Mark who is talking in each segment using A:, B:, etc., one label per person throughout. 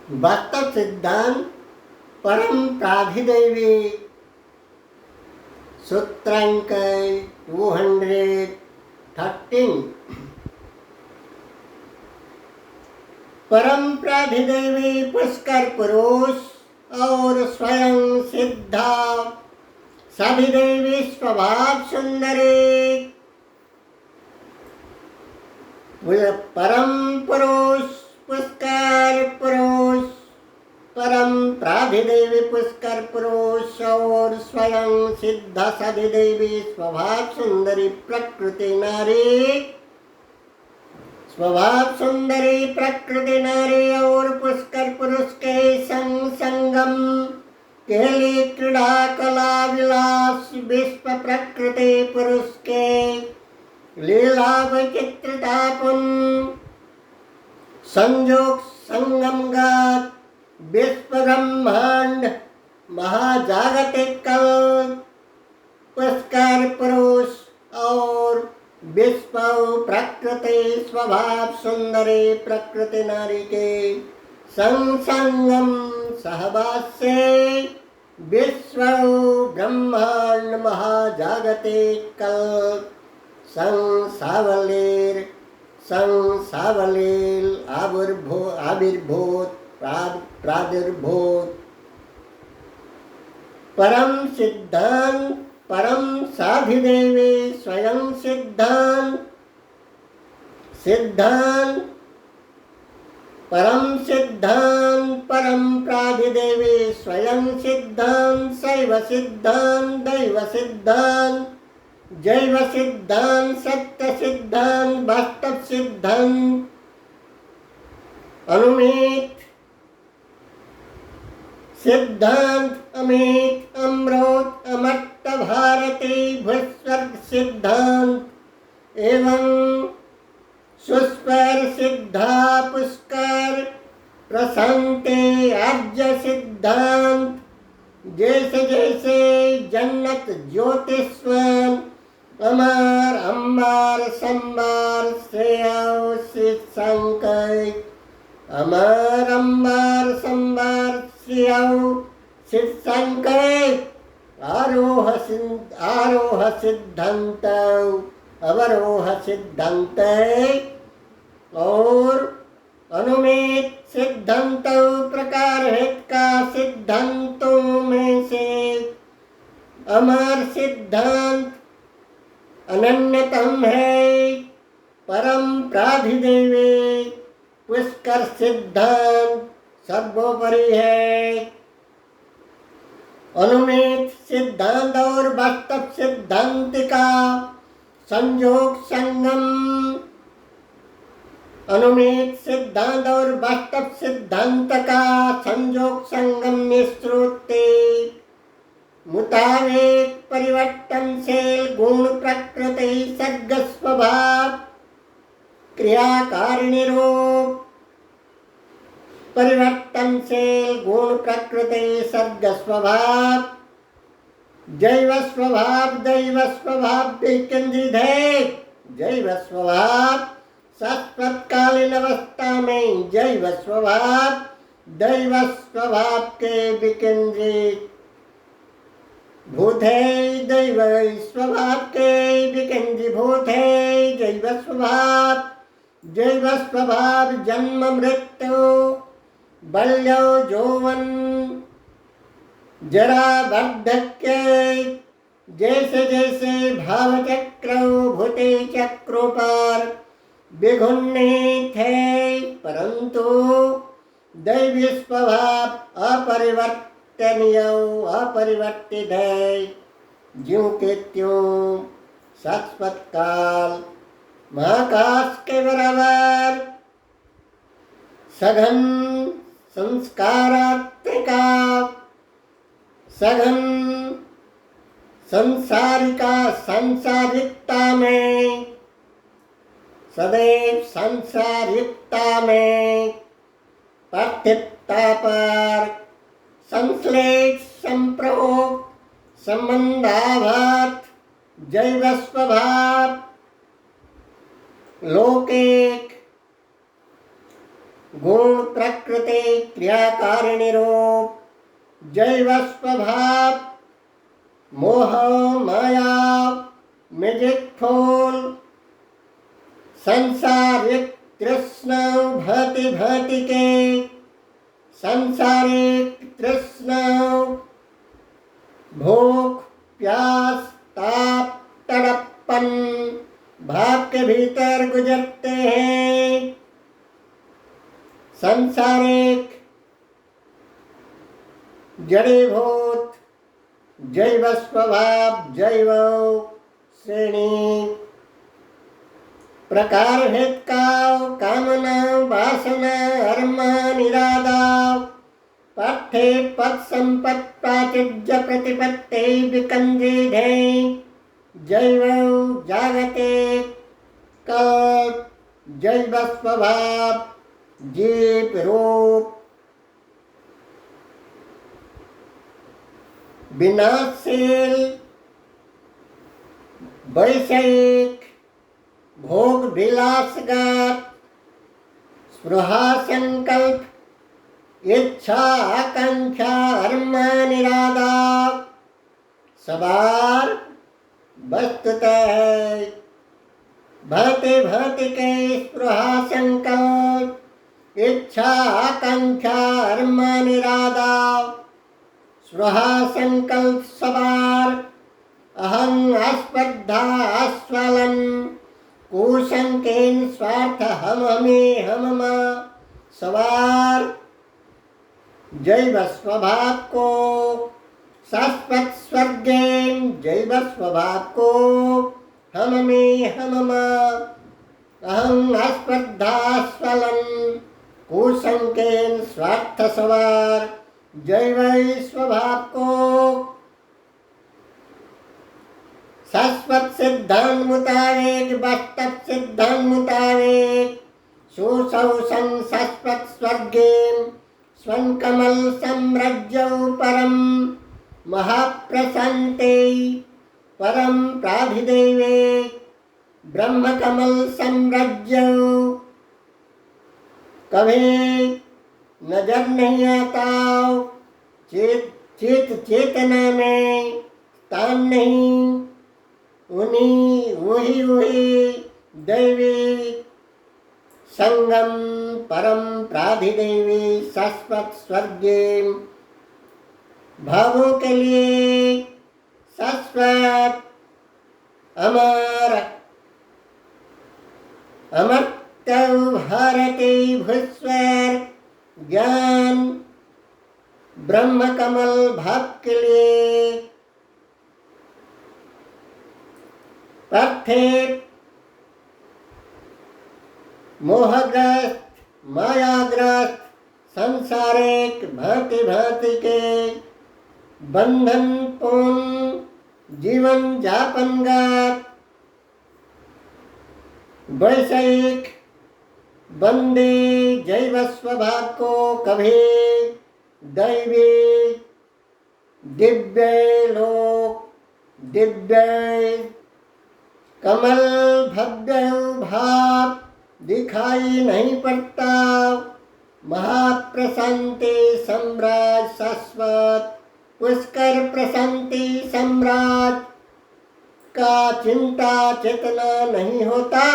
A: वास्तव सिद्धांत परम प्राधिदैवी सूत्रांक 213। परम प्राधिदैवी पुष्कर पुरुष और स्वयं सिद्धा सधिदैवी स्वभाव सुंदरी परम पुरुष पुष्कर पुरुष परम प्राधिदेवी पुष्कर पुरुष और स्वयं सिद्ध सधिदेवी स्वभाव सुंदरी प्रकृति नारी और पुष्कर पुरुष के संगम के लिए क्रीड़ा कला विलास विश्व प्रकृति पुरुष के लीला विचित्रतापुन संयोग संगमगात विश्व ब्रह्मांड महाजागतिक कल पुष्कर पुरुष और विश्व प्रकृति स्वभाव सुंदरी प्रकृति नारी के संगम सहवास से विश्व ब्रह्मांड महाजागतिक कल संसावलील आविर्भूत प्रादुर्भूत परम सिद्धांत परम साधिदेवी स्वयं सिद्धांत परम प्राधिदेवी स्वयं सिद्धांत शैव सिद्धांत दैव सिद्धांत जैव सिद्धांत सत्य सिद्धांत वास्तव सिद्धांत अनुमित सिद्धांत अमित अमृत अमर्त भारती भूस्वर्ग सिद्धांत एवं सुस्वर सिद्धा पुष्कर प्रशांति आर्य सिद्धांत जैसे जैसे जन्नत ज्योतिष्वन अमर अम्बार संबार श्रेय संकय अमर अम्बार संबार सिद्धंकय आरोह सिद्धांत अवरोह सिद्धांत और अनुमित सिद्धांत प्रकार हित का सिद्धांतों में से अमर सिद्धांत अनन्यतम है। परम प्राधिदेवी पुष्कर सिद्धांत सर्वोपरि है। अनुमित सिद्धांत और वास्तव सिद्धांत का संयोग संगम अनुमित सिद्धांत और वास्तव सिद्धांत का संयोग संगम निश्रुति मुताबिक परिवर्तनशील गुण प्रकृति सर्ग स्वभाव क्रियाकारिणी रूप परिवर्तनशील गुण प्रकृति सर्ग स्वभाव जैव स्वभाव दैव स्वभाव विकेंद्रित जैव स्वभाव शाश्वतकालीन अवस्था में जैव स्वभाव दैव स्वभाव के विकेंद्रित भूत है। दैव स्वभाव के विकेंद्रीभूत है जैव स्वभाव जन्म मृत्यु बल्य यौवन जरा वार्धक्य जैसे जैसे भावचक्र भूते चक्रों पर विघुन्नित है, परंतु दैवी स्वभाव अपरिवर्तनीय अपरिवर्तित है। ज्यों के त्यों शाश्वत काल महाकाश के बराबर सघन संस्कारात्मिका सघन सांसारिकता में सदैव संसारिकता में पार्थिवता पर संश्लेष संप्रयोग संबंधाभात जैव स्वभाव लौकिक गुण प्रकृति क्रियाकारिणी रूप जैव स्वभाव मोह माया मैजिक फूल संसारिक तृष्णा भांति भांति के संसारिक तृष्णा भूख प्यास ताप तड़पन भाव के भीतर गुजरते हैं। संसारिक जड़ीभूत जैव स्वभाव जैव श्रेणी प्रकार भेद का कामना वासना अर्मान इरादा पाठ्य पद संपत् प्राचुर्य प्रतिपत्ति विकंदिधे जैव जागते कल्प जैव स्वभाव जीव रूप विनाशशील वैषयिक भोग विलासगत स्पृहा संकल्प इच्छा आकांक्षा अरमान इरादा सवार वस्तुतः है। भांति भांति के स्पृहा संकल्प इच्छा आकांक्षा अरमान इरादा स्पृहा संकल्प सवार अहं आस्पर्धा आस्वलन कुशंकेन स्वार्थ हम हमें हम सवार जैव स्वभाव को शाश्वत स्वर्गेन जैव स्वभाव को हम में हम अहं आस्पर्धा स्वलन कुशंकेन स्वार्थ सवार जैव स्वभाव को शाश्वत सिद्धांत मुताबिक वास्तव सिद्धांत मुताबिक सुसौसं शाश्वत स्वर्गेन स्वं कमल सम्राज्यौ परम महाप्रशांते परम प्राधिदेवे ब्रह्म कमल सम्राज्यौ कभी नजर नहीं आता चेतना में स्थान नहीं वही दैवी संगम परम प्राधिदेवी शाश्वत स्वर्गीय भावों के लिए शाश्वत अमर अमर्त्य भारती भूस्वर ज्ञान ब्रह्म कमल भाव के लिए पार्थिव मोहग्रस्त मायाग्रस्त संसारिक भांति भांति के बंधन पूर्ण जीवन जापनगत वैषयिक बंदी जैव स्वभाव को कभी दैवी दिव्य लोक दिव्य कमल भव्य भाव दिखाई नहीं पड़ता। महाप्रशांति सम्राट शाश्वत पुष्कर प्रशांति सम्राट का चिंता चेतना नहीं होता।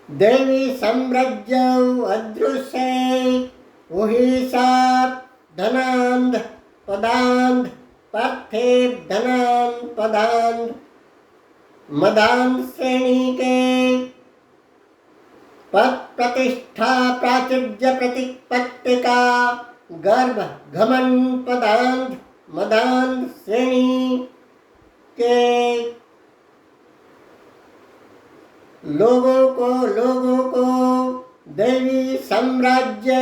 A: देवी साम्राज्य अदृश्य वही सात धनांध पदांध पार्थिव धनांध पदांध मदान श्रेणी के पद प्रतिष्ठा प्राचुर्य प्रतिपत्ति का गर्भ घमन पदांध मदान श्रेणी के लोगों को दैवी साम्राज्य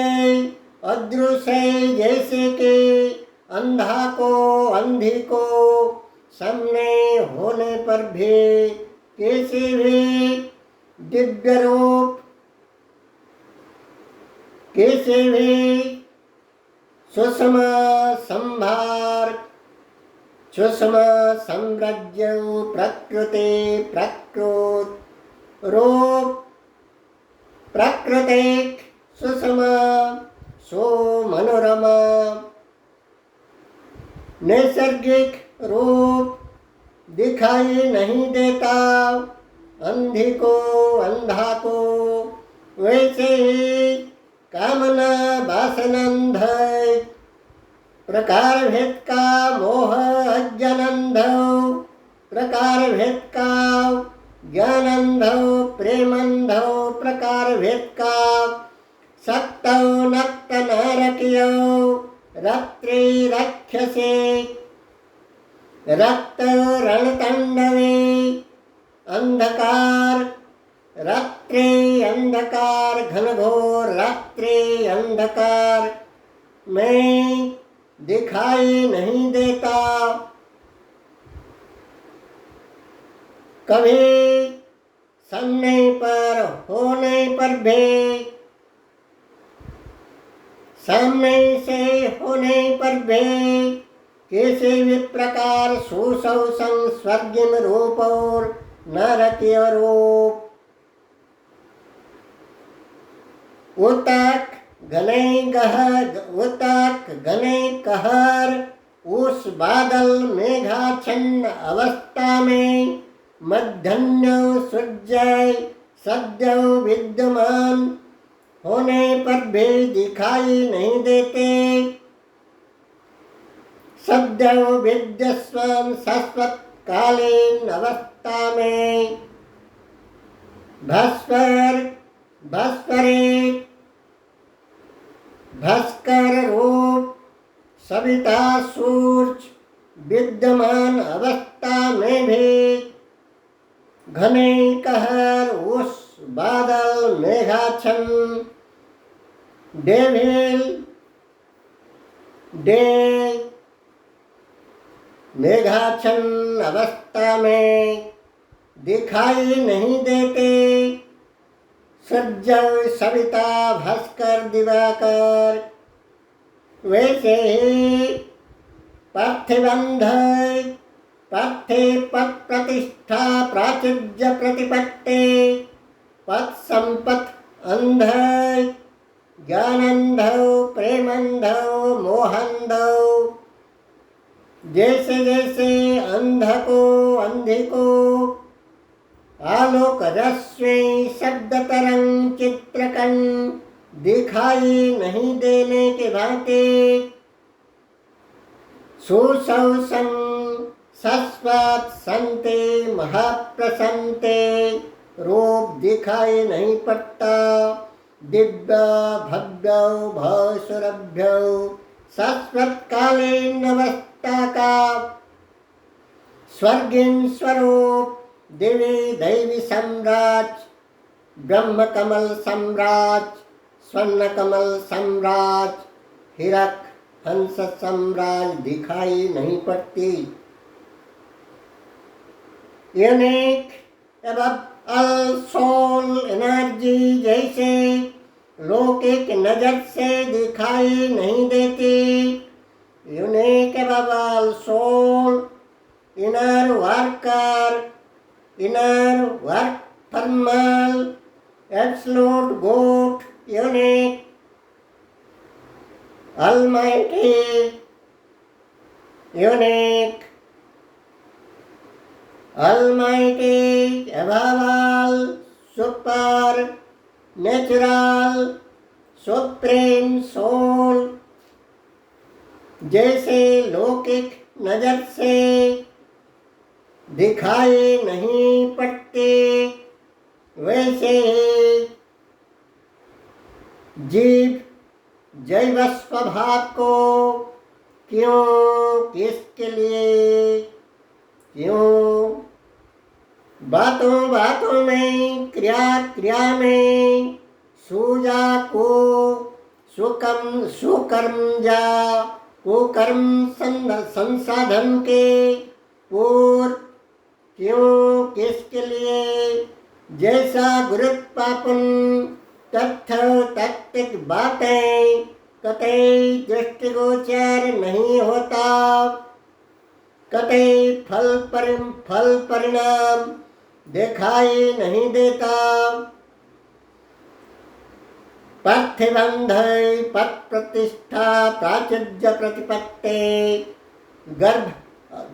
A: अदृश्य जैसे कि अंधा को अंधी को सामने होने पर भी किसी भी दिव्य रूप किसी भी सुषम संभार सुषम साम्राज्य प्रकृति प्रकृत रूप प्राकृतिक सुषम सो मनोरमा। नैसर्गिक रूप दिखाई नहीं देता अंधी को अंधा को, वैसे ही कामना वासनंध प्रकार भेद का मोह अज्ञानंध, प्रकार भेद का ज्ञानंध प्रेमंध, प्रकार भेद का सत्तौ नक्त नरकियो रात्रि राक्षसे, रक्त रणतांडवे अंधकार रात्रि अंधकार, घनघोर रात्रि अंधकार में दिखाई नहीं देता। कभी सामने पर होने पर भी, सामने से होने पर भी किसी भी प्रकार सुसौसंग स्वर्गिम रूप और नरकीय रूप, उतक घने कहर उस बादल मेघाच्छन्न अवस्था में मध्याह्न सूर्य सद्य विद्यमान होने पर भी दिखाई नहीं देते। सद्य विद्यस्वन शाश्वत कालीन अवस्था में भास्कर रूप सविता सूर्य विद्यमान अवस्था में भी घने कहर उस बादल मेघाच्छन्न डेविल डे मेघाच्छन्न अवस्था में दिखाई नहीं देते। सूर्य सविता भास्कर दिवाकर, वैसे ही पार्थिवंध पार्थे पद प्रतिष्ठा प्राचुर्य प्रतिपत्ति पद संपत अंध ज्ञानंध प्रेमंध मोहंध, जैसे जैसे अंध को अंधी को आलोक रश्मि शब्द तरंग चित्रकण दिखाई नहीं देने के भांति सुसौसं शाश्वत संते महाप्रसन्ते रूप दिखाई नहीं पड़ता। दिव्य भव्य भवसुरभ्य शाश्वत कालीन अवस्था का स्वर्गीय स्वरूप देवी दैवी सम्राट ब्रह्म कमल सम्राट स्वर्ण कमल सम्राट हिरक हंस सम्राट दिखाई नहीं पड़ती। यूनिक एवं अल सोल एनर्जी जैसे लौकिक नजर से दिखाई नहीं देती। यूनिक एवं अल सोल inner worker inner work thermal absolute good unique almighty unique almighty above all super natural supreme soul जैसे लौकिक नजर से दिखाई नहीं पड़ते, वैसे जीव जैव स्वभाव को क्यों किसके लिए क्यों बातों बातों में क्रिया क्रिया में सूजा को सुकर्म जा कुकर्म संसाधन के पूर्व क्यों किसके लिए जैसा गुरुत्वापन तथ्य तात्विक बातें कतई दृष्टिगोचर नहीं होता, कतई फल परिणाम दिखाई नहीं देता। पार्थिवंधय पद प्रतिष्ठा प्राचुर्य प्रतिपत्ते गर्भ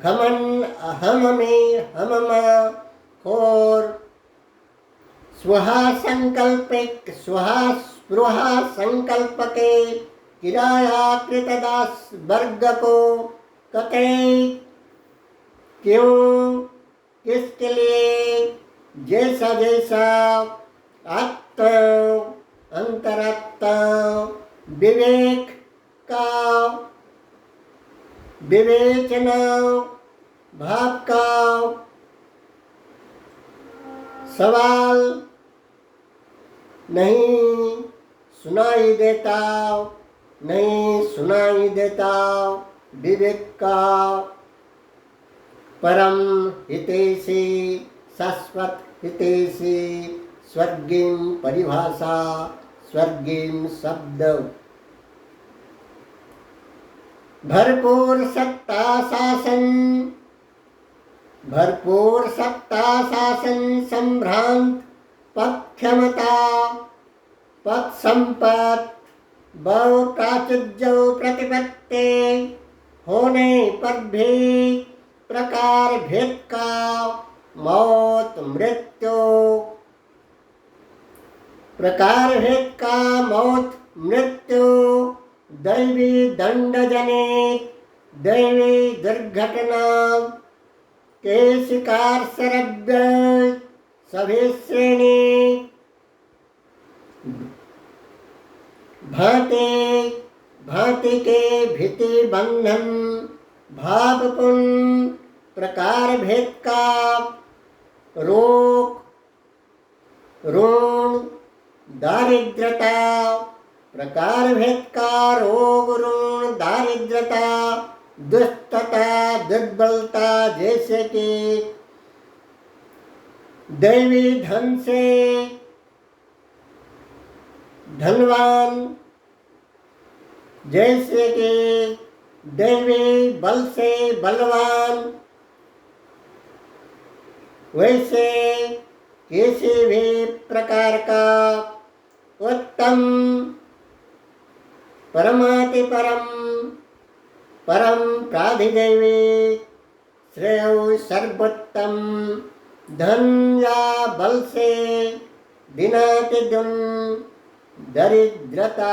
A: घमन अहम में हमम और स्वहा संकल्पिक स्वहा स्पृहा संकल्पके किराया कृतदास वर्ग को कते क्यों किसके लिए जैसा जैसा आत्म अंतरात्मा विवेक का विवेचना भाव का सवाल नहीं सुनाई देता विवेक का परम हितैषी शाश्वत हितैषी स्वर्गीय परिभाषा स्वर्गीय शब्द भरपूर सत्ता शासन संभ्रांत पक्षमता पद संपत बहु प्राचुर्य प्रतिपत्ति होने पर भी प्रकार भेद का मौत मृत्यु दैवी दंड जनित दैवी दुर्घटना के शिकार सरब्य सभी श्रेणी भांति के भीति बंधन भावपूर्ण प्रकार भेद का रोग ऋण दारिद्रता प्रकार भेद का रोग ऋण दारिद्रता दुष्टता दुर्बलता जैसे कि दैवी धन से धनवान जैसे कि दैवी बल से बलवान वैसे किसी भी प्रकार का उत्तम परमाति परम प्राधिदैवी श्रेय सर्वोत्तम धन या बल से दिनातिदिन दारिद्रता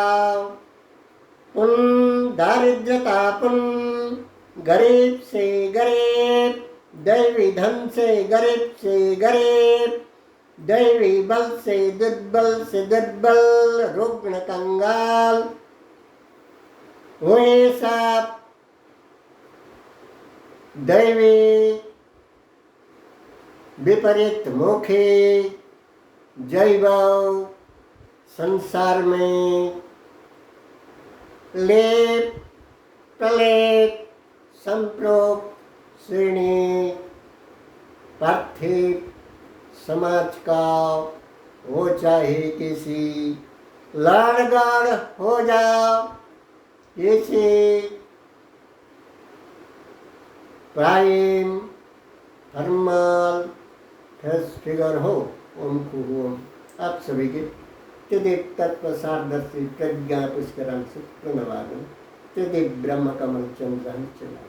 A: गरीब से गरीब दैवी धन से गरीब दैवी बल से दुर्बल रुग्ण कंगाल वैसा दैवी विपरीत मुखी जैव संसार में लेप प्रलेप संप्रोक्त श्रेणी पार्थिव समाज का हो चाहे किसी लाड़गाड़ हो जाओ किसी प्राइम थर्मल फिगर हो उनको हो आप सभी के त्रिदेव तत्व सारदर्शी प्रज्ञा पुष्करण से प्रणवाद त्रिदेव ब्रह्म कमल चंद्र चला